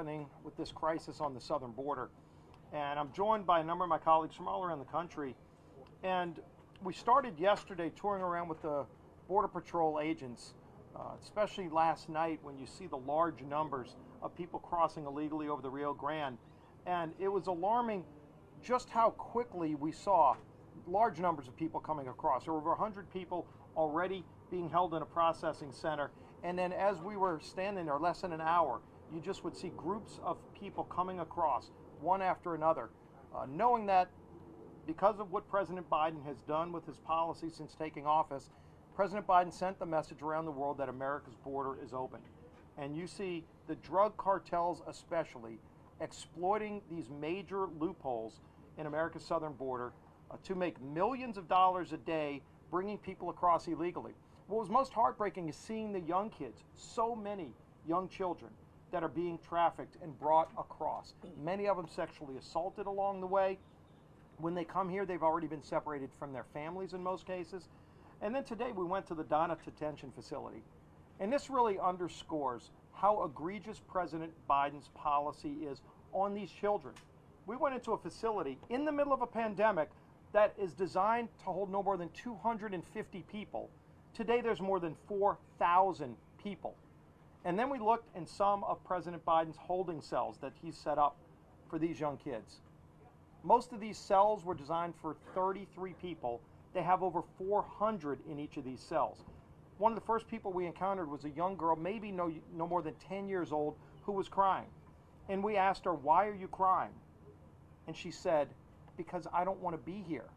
happening with this crisis on the southern border. And I'm joined by a number of my colleagues from all around the country. And we started yesterday touring around with the Border Patrol agents, especially last night when you see the large numbers of people crossing illegally over the Rio Grande. And it was alarming just how quickly we saw large numbers of people coming across. There were over 100 people already being held in a processing center. And then as we were standing there less than an hour, you just would see groups of people coming across, one after another, knowing that because of what President Biden has done with his policy since taking office, President Biden sent the message around the world that America's border is open. And you see the drug cartels especially exploiting these major loopholes in America's southern border to make millions of dollars a day bringing people across illegally. What was most heartbreaking is seeing the young kids, so many young children that are being trafficked and brought across. Many of them sexually assaulted along the way. When they come here, they've already been separated from their families in most cases. And then today we went to the detention facility. And this really underscores how egregious President Biden's policy is on these children. We went into a facility in the middle of a pandemic that is designed to hold no more than 250 people. Today there's more than 4,000 people. And then we looked in some of President Biden's holding cells that he's set up for these young kids. Most of these cells were designed for 33 people. They have over 400 in each of these cells. One of the first people we encountered was a young girl, maybe no more than 10 years old, who was crying. And we asked her, "Why are you crying?" And she said, "Because I don't want to be here.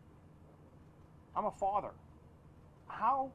I'm a father." How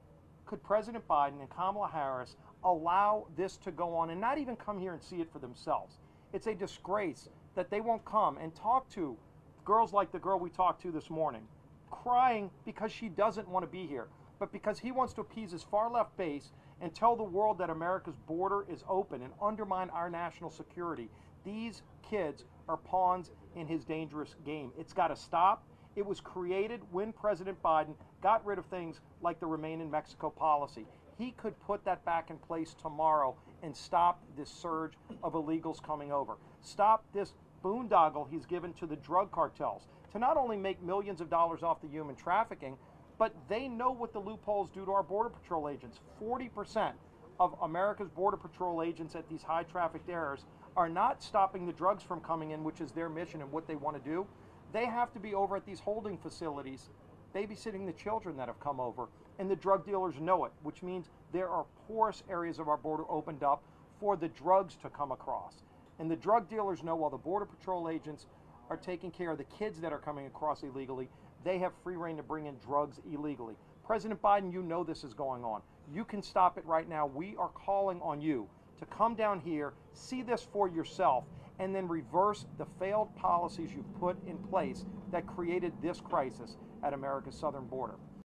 could President Biden and Kamala Harris allow this to go on and not even come here and see it for themselves? It's a disgrace that they won't come and talk to girls like the girl we talked to this morning, crying because she doesn't want to be here, but because he wants to appease his far left base and tell the world that America's border is open and undermine our national security. These kids are pawns in his dangerous game. It's got to stop. It was created when President Biden got rid of things like the Remain in Mexico policy. He could put that back in place tomorrow and stop this surge of illegals coming over. Stop this boondoggle he's given to the drug cartels to not only make millions of dollars off the human trafficking, but they know what the loopholes do to our Border Patrol agents. 40% of America's Border Patrol agents at these high trafficked areas are not stopping the drugs from coming in, which is their mission and what they want to do. They have to be over at these holding facilities babysitting the children that have come over, and the drug dealers know it, which means there are porous areas of our border opened up for the drugs to come across. And the drug dealers know while the Border Patrol agents are taking care of the kids that are coming across illegally, they have free reign to bring in drugs illegally. President Biden, you know this is going on. You can stop it right now. We are calling on you to come down here, see this for yourself, and then reverse the failed policies you've put in place that created this crisis at America's southern border.